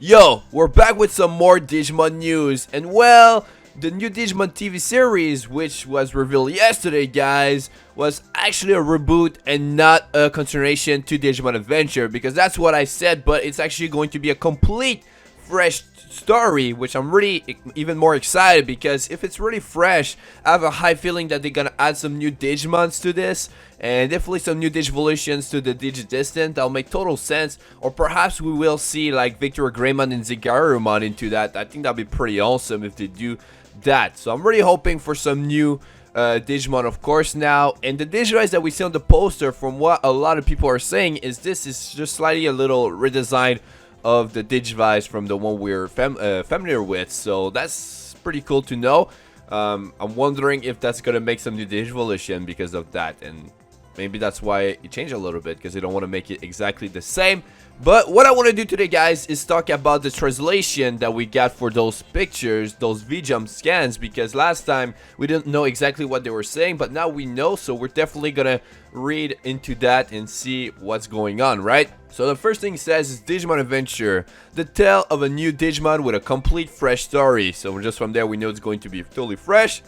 Yo, we're back with some more Digimon news, and well, the new Digimon TV series, which was revealed yesterday, guys, was actually a reboot and not a continuation to Digimon Adventure, because that's what I said, but it's actually going to be a complete fresh story, which I'm really even more excited, because if it's really fresh, I have a high feeling that they're gonna add some new Digimons to this, and definitely some new Digivolutions to the Digidistant. That'll make total sense. Or perhaps we will see like Victor Greymon and Zigarumon into that. I think that'd be pretty awesome if they do that. So I'm really hoping for some new Digimon, of course, now. And the Digivice that we see on the poster, from what a lot of people are saying, is this is just slightly a little redesign of the Digivice from the one we're familiar with. So that's pretty cool to know. I'm wondering if that's gonna make some new Digivolution because of that, and maybe that's why it changed a little bit, because they don't want to make it exactly the same. But what I want to do today, guys, is talk about the translation that we got for those pictures, those VJump scans, because last time we didn't know exactly what they were saying, but now we know, so we're definitely gonna read into that and see what's going on, right? So the first thing it says is Digimon Adventure, the tale of a new Digimon with a complete fresh story. So just from there we know it's going to be totally fresh.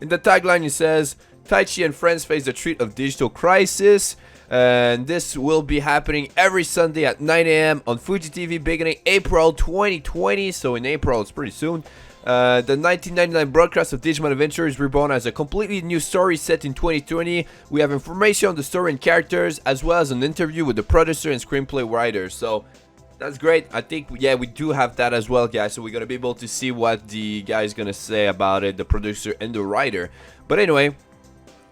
In the tagline it says, Taichi and friends face the threat of digital crisis, and this will be happening every Sunday at 9 AM on Fuji TV beginning April 2020, so in April, it's pretty soon. The 1999 broadcast of Digimon Adventure is reborn as a completely new story set in 2020. We have information on the story and characters, as well as an interview with the producer and screenplay writer. So that's great. I think, yeah, we do have that as well, guys. So we're going to be able to see what the guy is going to say about it, the producer and the writer. But anyway,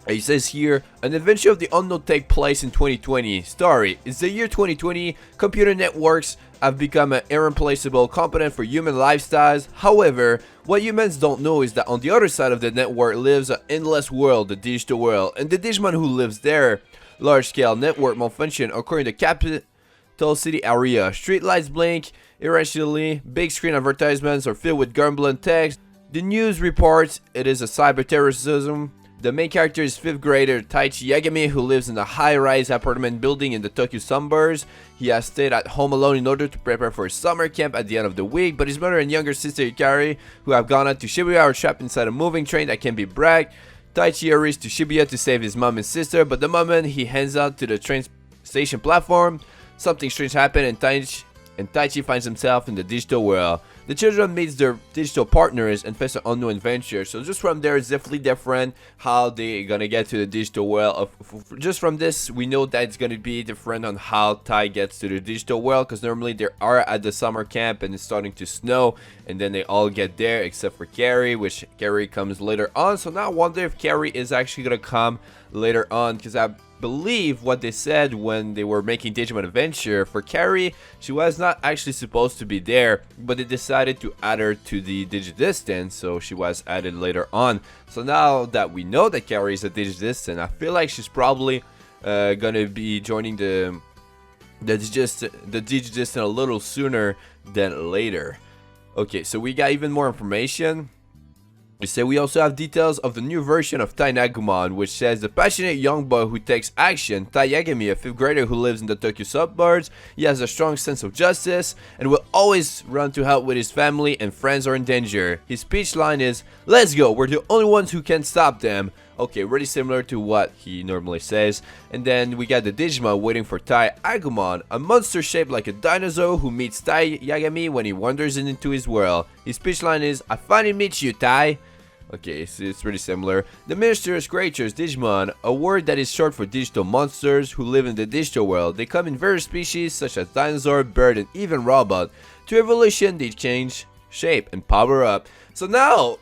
he says here, an adventure of the unknown take place in 2020. Story, it's the year 2020. Computer networks have become an irreplaceable component for human lifestyles. However, what humans don't know is that on the other side of the network lives an endless world, the digital world. And the Digimon who lives there, large-scale network malfunction occur in the capital city area. Street lights blink irrationally. Big screen advertisements are filled with gambling text. The news reports it is a cyber terrorism. The main character is 5th grader Taichi Yagami, who lives in a high-rise apartment building in the Tokyo suburbs. He has stayed at home alone in order to prepare for his summer camp at the end of the week, but his mother and younger sister Hikari, who have gone out to Shibuya, are trapped inside a moving train that can be bragged. Taichi hurries to Shibuya to save his mom and sister, but the moment he heads out to the train station platform, something strange happens and Taichi finds himself in the digital world. The children meet their digital partners and face an unknown adventure. So just from there, it's definitely different how they're gonna get to the digital world. Just from this, we know that it's gonna be different on how Tai gets to the digital world, because normally they are at the summer camp and it's starting to snow, and then they all get there except for Carrie, which Carrie comes later on. So now I wonder if Carrie is actually gonna come later on, because I believe what they said when they were making Digimon Adventure, for Carrie, she was not actually supposed to be there, but they decided to add her to the Digidistant, so she was added later on. So now that we know that Carrie is a Digidistant, I feel like she's probably gonna be joining the Digidistant a little sooner than later. Okay, so we got even more information. We say we also have details of the new version of Tai Nagumon, which says the passionate young boy who takes action, Tai Yagami, a 5th grader who lives in the Tokyo suburbs. He has a strong sense of justice and will always run to help when his family and friends are in danger. His speech line is, "Let's go, we're the only ones who can stop them." Okay, really similar to what he normally says. And then we got the Digimon waiting for Tai Agumon, a monster shaped like a dinosaur who meets Tai Yagami when he wanders into his world. His speech line is, "I finally meet you, Tai." Okay, so it's pretty similar. The mysterious creatures Digimon, a word that is short for digital monsters who live in the digital world. They come in various species such as dinosaur, bird, and even robot. To evolution, they change shape and power up. So now,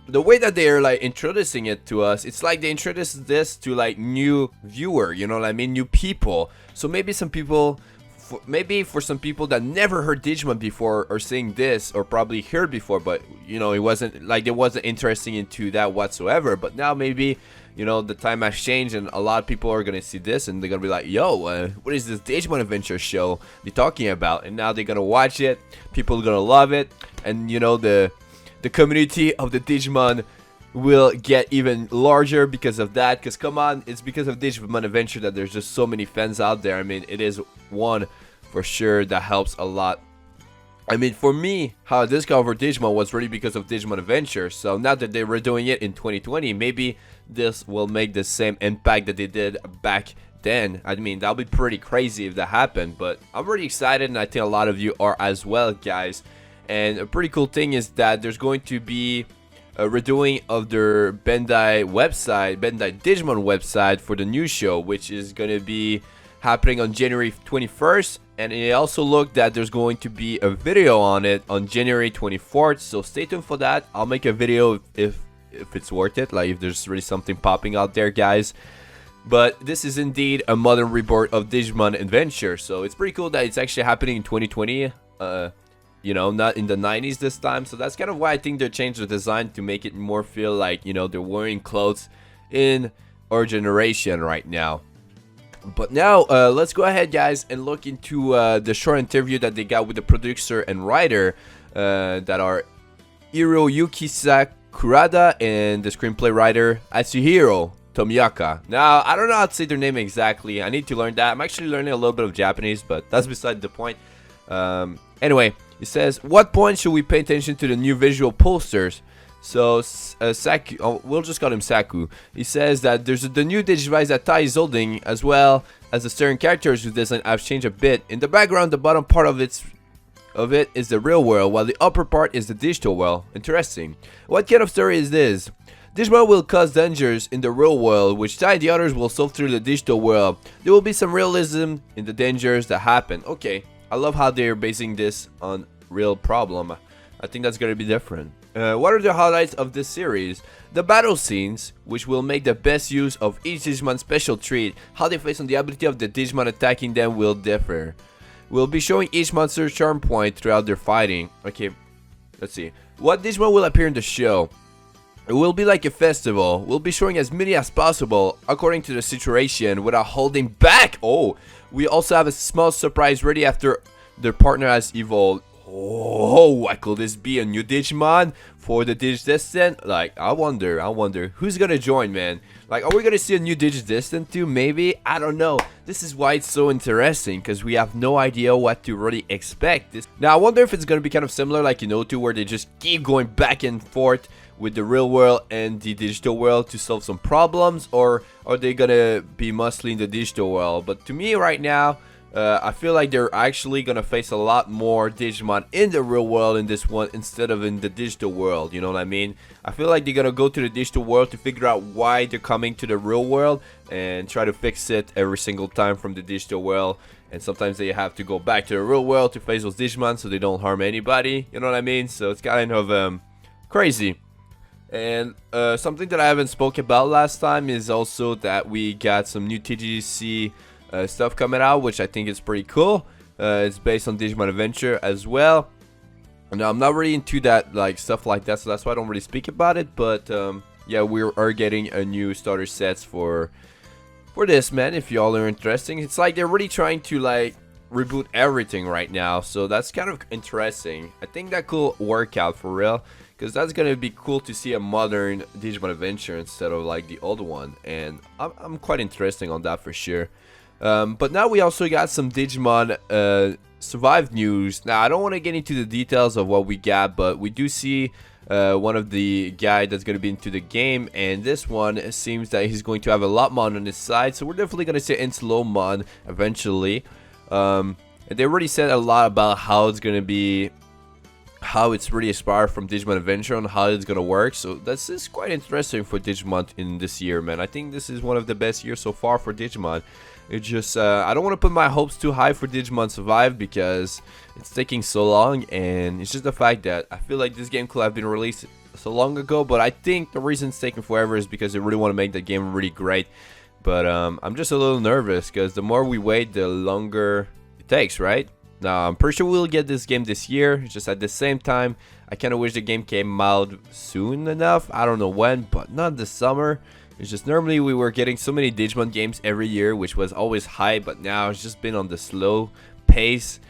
the way that they are like introducing it to us, it's like they introduce this to like new viewer, you know what I mean, new people. So maybe some people, maybe for some people that never heard Digimon before are seeing this, or probably heard before, but you know, it wasn't like, it wasn't interesting into that whatsoever. But now maybe, you know, the time has changed and a lot of people are gonna see this and they're gonna be like, yo, what is this Digimon Adventure show they're talking about? And now they're gonna watch it, people are gonna love it, and you know, the community of the Digimon will get even larger because of that. Because come on, it's because of Digimon Adventure that there's just so many fans out there. I mean, it is one for sure that helps a lot I mean, for me, how I discovered Digimon was really because of Digimon Adventure. So now that they were doing it in 2020, maybe this will make the same impact that they did back then. I mean, that would be pretty crazy if that happened. But I'm really excited, and I think a lot of you are as well, guys. And a pretty cool thing is that there's going to be a redoing of their Bandai website, Bandai Digimon website for the new show, which is going to be happening on January 21st. And it also looked that there's going to be a video on it on January 24th. So stay tuned for that. I'll make a video if it's worth it, like if there's really something popping out there, guys. But this is indeed a modern rebirth of Digimon Adventure. So it's pretty cool that it's actually happening in 2020. You know, not in the 90s this time. So that's kind of why I think they changed the design to make it more feel like, you know, they're wearing clothes in our generation right now. But now, let's go ahead, guys, and look into the short interview that they got with the producer and writer that are Hiroyuki Sakurada and the screenplay writer Atsuhiro Tomiyaka. Now, I don't know how to say their name exactly. I need to learn that. I'm actually learning a little bit of Japanese, but that's beside the point. Anyway, it says, what point should we pay attention to the new visual posters? So, Saku, we'll just call him Saku. He says that there's the new Digivice that Tai is holding, as well as the certain characters whose design have changed a bit. In the background, the bottom part of it is the real world, while the upper part is the digital world. Interesting. What kind of story is this? Digimon will cause dangers in the real world, which Tai and the others will solve through the digital world. There will be some realism in the dangers that happen. Okay, I love how they're basing this on real problem. I think that's gonna be different. What are the highlights of this series? The battle scenes, which will make the best use of each Digimon special trait. How they face on the ability of the Digimon attacking them will differ. We'll be showing each monster's charm point throughout their fighting. Okay, let's see. What Digimon will appear in the show? It will be like a festival. We'll be showing as many as possible according to the situation without holding back. Oh, we also have a small surprise ready after their partner has evolved. Oh, could this be a new Digimon for the Digidestined? Like, I wonder who's gonna join, man. Like, are we gonna see a new Digidestined too? Maybe, I don't know. This is why it's so interesting, because we have no idea what to really expect. Now, I wonder if it's gonna be kind of similar, like, you know, to where they just keep going back and forth with the real world and the digital world to solve some problems, or are they gonna be mostly in the digital world? But to me, right now, I feel like they're actually gonna face a lot more Digimon in the real world in this one instead of in the digital world, you know what I mean? I feel like they're gonna go to the digital world to figure out why they're coming to the real world and try to fix it every single time from the digital world. And sometimes they have to go back to the real world to face those Digimon so they don't harm anybody, you know what I mean? So it's kind of crazy. And something that I haven't spoke about last time is also that we got some new TGC stuff coming out, which I think is pretty cool. It's based on Digimon Adventure as well. Now, I'm not really into that, like, stuff like that, so that's why I don't really speak about it. But yeah, we are getting a new starter sets for this, man. If y'all are interested, it's like they're really trying to like reboot everything right now, so that's kind of interesting. I think that could work out for real, because that's gonna be cool to see a modern Digimon Adventure instead of like the old one, and I'm quite interested on that for sure. But now we also got some Digimon Survive news. Now, I don't want to get into the details of what we got, but we do see one of the guy that's going to be into the game, and this one, it seems that he's going to have a lot mod on his side, so we're definitely going to see in slow mod eventually. And they already said a lot about how it's going to be, how it's really inspired from Digimon Adventure and how it's gonna work. So this is quite interesting for Digimon in this year, man. I think this is one of the best years so far for Digimon. It's just I don't want to put my hopes too high for Digimon Survive because it's taking so long, and it's just the fact that I feel like this game could have been released so long ago, but I think the reason it's taking forever is because they really want to make the game really great. But I'm just a little nervous because the more we wait, the longer it takes, right? Now, I'm pretty sure we'll get this game this year. It's just at the same time, I kind of wish the game came out soon enough. I don't know when, but not this summer. It's just normally we were getting so many Digimon games every year, which was always high, but now it's just been on the slow pace.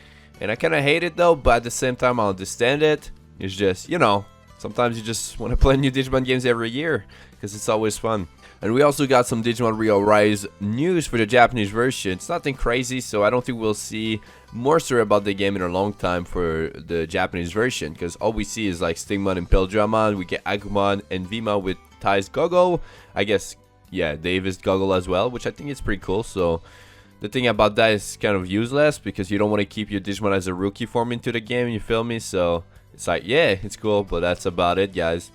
And I kind of hate it though, but at the same time, I understand it. It's just, you know, sometimes you just want to play new Digimon games every year because it's always fun. And we also got some Digimon Real Rise news for the Japanese version. It's nothing crazy, so I don't think we'll see more story about the game in a long time for the Japanese version, because all we see is like Stigmon and Pilgramon. We get Agumon and Vima with Tai's Goggle. I guess, yeah, Davis Goggle as well, which I think is pretty cool. So the thing about that is kind of useless because you don't want to keep your Digimon as a rookie form into the game, you feel me? So it's like, yeah, it's cool, but that's about it, guys.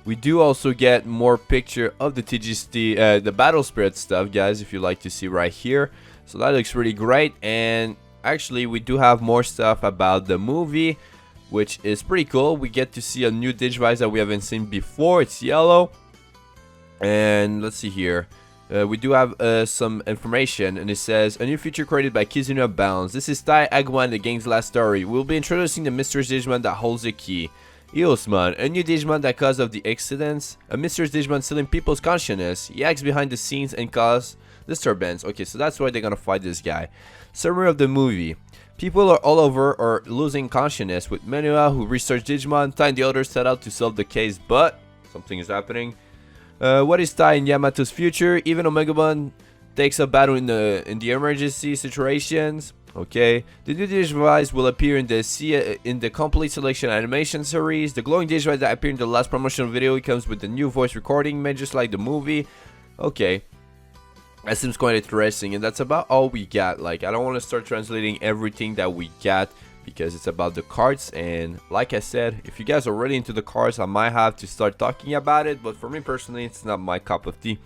We do also get more picture of the TGST, the Battle Spirit stuff, guys, if you like to see right here. So that looks really great. And actually, we do have more stuff about the movie, which is pretty cool. We get to see a new Digivice that we haven't seen before. It's yellow. And let's see here. We do have some information, and it says, a new feature created by Kizuna Bounds. This is Tai Agumon, the game's last story. We'll be introducing the mysterious Digimon that holds the key. Eosmon, a new Digimon that cause of the accidents. A mysterious Digimon stealing people's consciousness. He acts behind the scenes and cause disturbance. Okay, so that's why they're gonna fight this guy. Summary of the movie. People are all over or losing consciousness, with Menua who research Digimon. Tai and the others set out to solve the case, but something is happening. What is Tai and Yamato's future? Even Omegamon takes up battle in the emergency situations. Okay, the new Digivice will appear in the complete selection animation series. The glowing Digivice that appeared in the last promotional video comes with the new voice recording, made just like the movie. Okay, that seems quite interesting, and that's about all we got. Like, I don't want to start translating everything that we got because it's about the cards, and like I said, if you guys are really into the cards, I might have to start talking about it, but for me personally, it's not my cup of tea.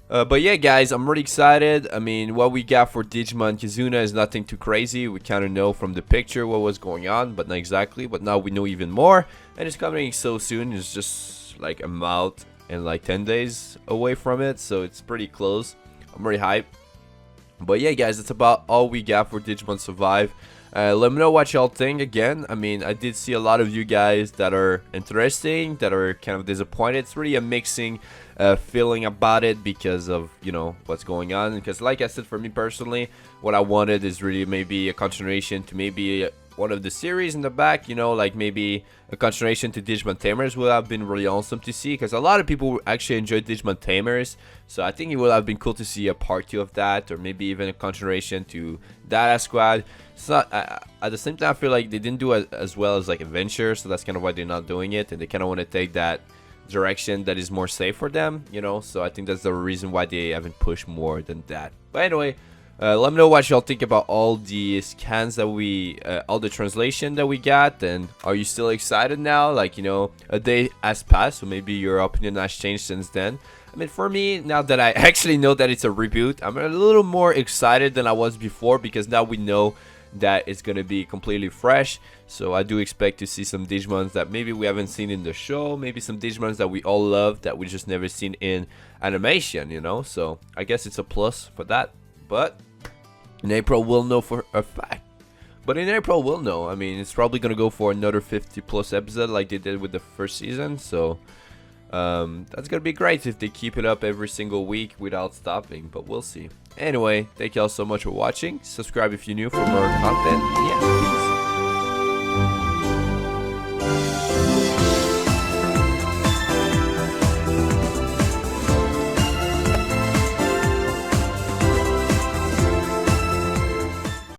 But yeah, guys, I'm really excited. I mean, what we got for Digimon Kizuna is nothing too crazy. We kind of know from the picture what was going on, but not exactly. But now we know even more, and it's coming so soon. It's just like a month and like 10 days away from it, so it's pretty close. I'm really hyped. But yeah, guys, that's about all we got for Digimon Survive. Let me know what y'all think. Again, I mean, I did see a lot of you guys that are interesting, that are kind of disappointed. It's really a mixing feeling about it because of, you know, what's going on. Because like I said, for me personally, what I wanted is really maybe a continuation to maybe one of the series in the back, you know, like maybe a continuation to Digimon Tamers would have been really awesome to see, because a lot of people actually enjoyed Digimon Tamers, so I think it would have been cool to see a part 2 of that, or maybe even a continuation to Data Squad. It's not, at the same time, I feel like they didn't do as well as like Adventure, so that's kind of why they're not doing it, and they kind of want to take that direction that is more safe for them, you know, so I think that's the reason why they haven't pushed more than that. But anyway, let me know what y'all think about all the scans that we, all the translation that we got, and are you still excited now? Like, you know, a day has passed, so maybe your opinion has changed since then. I mean, for me, now that I actually know that it's a reboot, I'm a little more excited than I was before, because now we know that it's gonna be completely fresh. So I do expect to see some Digimons that maybe we haven't seen in the show, maybe some Digimons that we all love that we just never seen in animation, you know. So I guess it's a plus for that. But in April, we'll know for a fact. But in April, we'll know. I mean, it's probably going to go for another 50+ episode like they did with the first season. So that's going to be great if they keep it up every single week without stopping. But we'll see. Anyway, thank y'all so much for watching. Subscribe if you're new for more content. Yeah, peace.